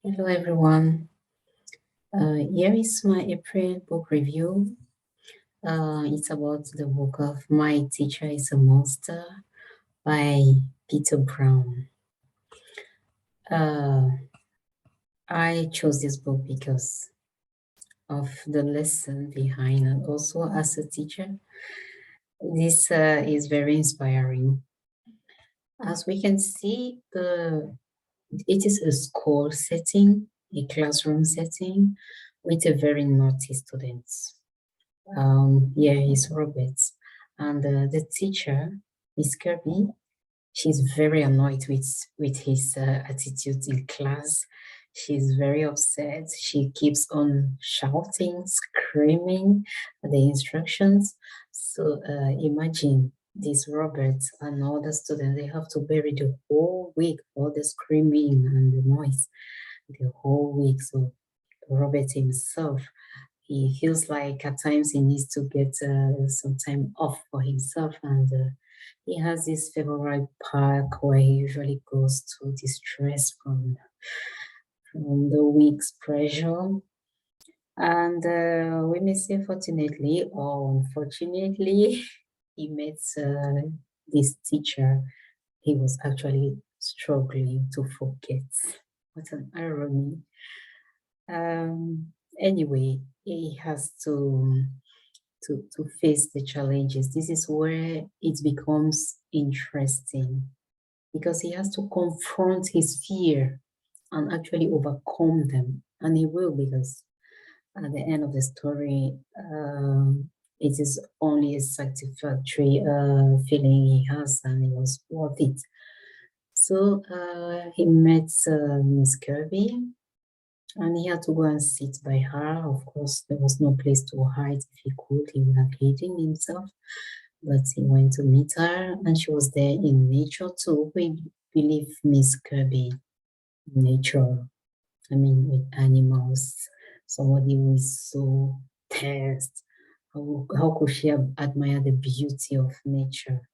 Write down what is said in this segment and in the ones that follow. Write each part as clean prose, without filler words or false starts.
Hello everyone. Here is my April book review. It's about the book of My Teacher is a Monster by Peter Brown. I chose this book because of the lesson behind, and also as a teacher, this is very inspiring. As we can see, it is a school setting, a classroom setting with a very naughty students. Here is Robert, and the teacher, Miss Kirby, she's very annoyed with his attitude in class. She's very upset. She keeps on shouting, screaming the instructions. So imagine this Robert and all the students, they have to bear the whole week, all the screaming and the noise, the whole week. So Robert himself, he feels like at times he needs to get some time off for himself, and he has this favorite park where he usually goes to distress from the week's pressure. And we may say fortunately or unfortunately, he met this teacher he was actually struggling to forget. What an irony. Anyway, he has to face the challenges. This is where it becomes interesting because he has to confront his fear and actually overcome them. And he will, because at the end of the story, it is only a satisfactory feeling he has, and it was worth it. So he met Miss Kirby, and he had to go and sit by her. Of course, there was no place to hide. If he could, he would have hidden himself. But he went to meet her, and she was there in nature too. We believe Miss Kirby, nature, I mean, with animals, somebody who is so thirst. How could she admire the beauty of nature?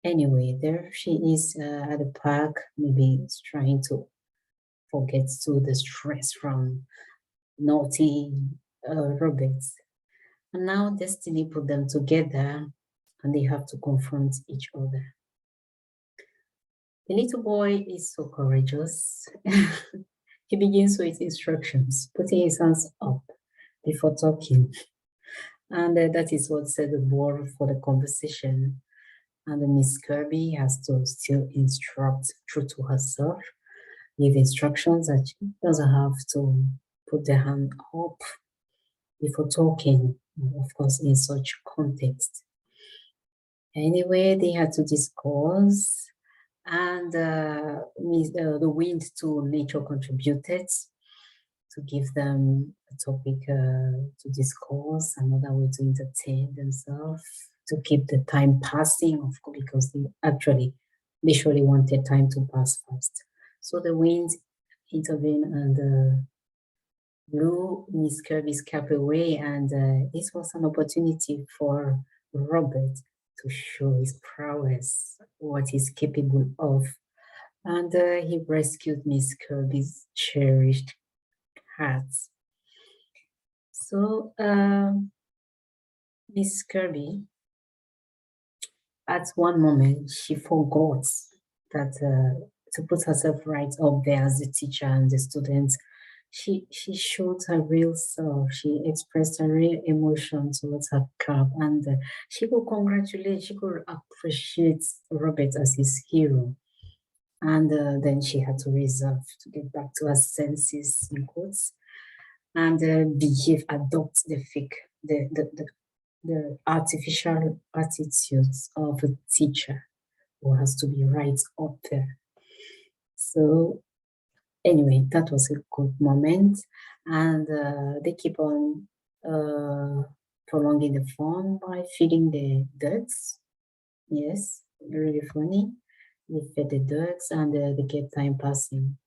Anyway, there she is at the park, maybe trying to forget to the stress from naughty Roberts. And now destiny put them together, and they have to confront each other. The little boy is so courageous. He begins with instructions, putting his hands up before talking. And that is what set the board for the conversation. And Miss Kirby has to still instruct true to herself, give instructions that she doesn't have to put the hand up before talking, of course, in such context. Anyway, they had to discuss, and the wind to nature contributed to give them a topic to discuss, another way to entertain themselves, to keep the time passing, of course, because they actually literally wanted time to pass fast. So the wind intervened and blew Miss Kirby's cap away, and this was an opportunity for Robert to show his prowess, what he's capable of. And he rescued Miss Kirby's cherished hat. So Miss Kirby, at one moment, she forgot that to put herself right up there as the teacher and the students. She showed her real self. She expressed her real emotion towards her cap, and she could congratulate, she could appreciate Robert as his hero. And then she had to reserve to get back to her senses, in quotes, and adopt the artificial attitudes of a teacher who has to be right up there. So anyway, that was a good moment, and they keep on prolonging the fun by feeding the ducks. Yes, really funny. They fed the ducks, and they kept time passing.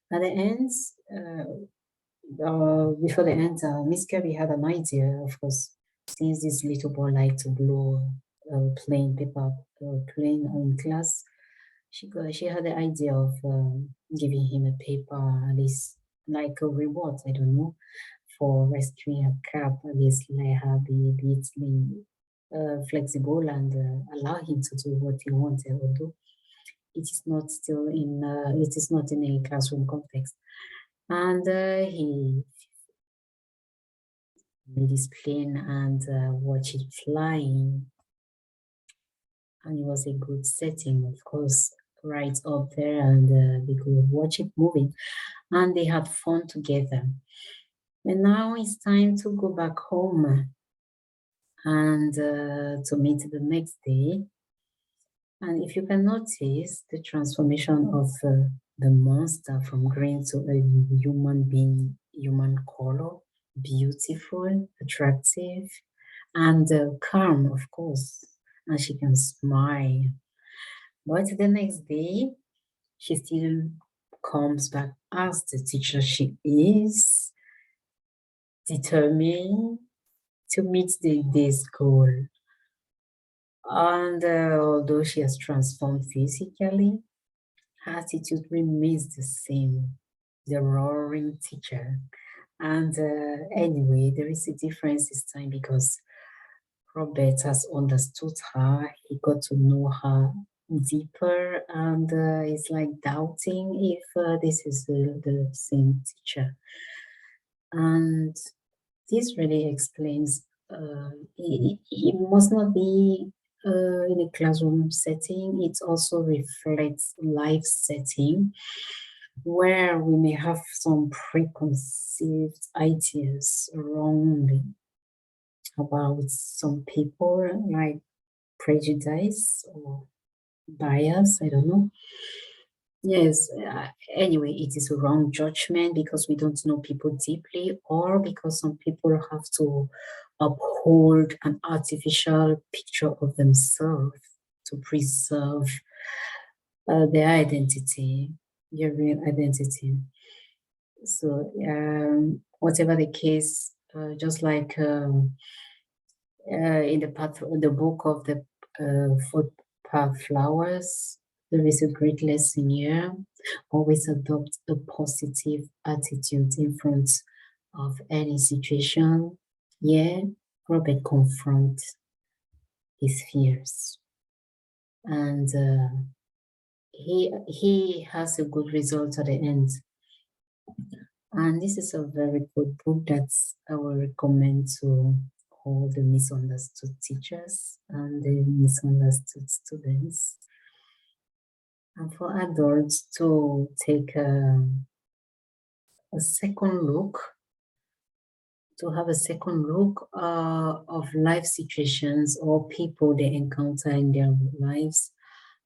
At the end, before the end, Miss Kirby had an idea, of course, since this little boy liked to blow plain paper, plane in class. She had the idea of giving him a paper, at least like a reward, I don't know, for rescuing her cat, at least let her be a bit flexible and allow him to do what he wanted, although it is not in a classroom context. And he made his plane and watched it flying. And it was a good setting, of course, right up there, and they could watch it moving. And they had fun together. And now it's time to go back home and to meet the next day. And if you can notice the transformation of the monster from green to a human being, human color, beautiful, attractive, and calm, of course. And she can smile. But the next day, she still comes back as the teacher she is, determined to meet the day's goal. And although she has transformed physically, her attitude remains the same, the roaring teacher. And anyway, there is a difference this time because Robert has understood her, he got to know her deeper, and it's like doubting if this is the same teacher. And this really explains it must not be in a classroom setting. It also reflects life setting where we may have some preconceived ideas wrongly about some people, like prejudice or bias, I don't know. Yes, anyway, it is a wrong judgment because we don't know people deeply, or because some people have to uphold an artificial picture of themselves to preserve their identity, their real identity. So, whatever the case, just like in the book of the footpath flowers, there is a great lesson here. Always adopt a positive attitude in front of any situation. Yeah, Robert confront his fears, and he has a good result at the end. And this is a very good book that I will recommend to all the misunderstood teachers and the misunderstood students. And for adults to take a second look, to have a second look of life situations or people they encounter in their lives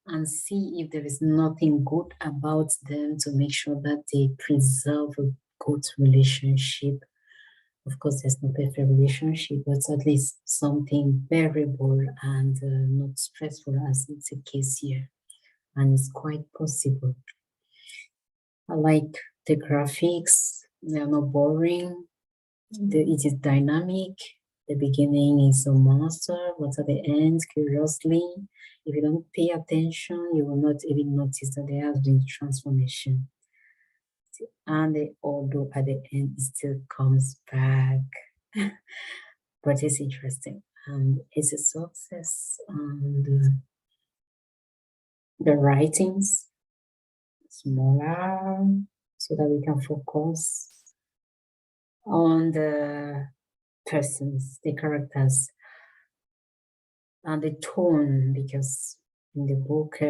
and see if there is nothing good about them to make sure that they preserve a good relationship. Of course, there's no perfect relationship, but at least something bearable and not stressful as it's the case here. And it's quite possible. I like the graphics, they are not boring. It is dynamic. The beginning is a monster, but at the end, curiously, if you don't pay attention, you will not even notice that there has been transformation. And although at the end, it still comes back. But it's interesting. And it's a success. And the writings, smaller, so that we can focus on the persons, the characters, and the tone, because in the book,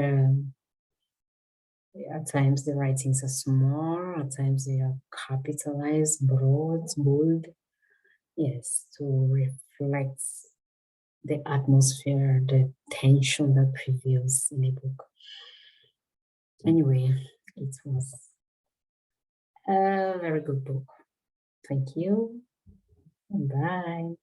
at times the writings are small, at times they are capitalized, broad, bold. Yes, to reflect the atmosphere, the tension that prevails in the book. Anyway, it was a very good book. Thank you. Bye.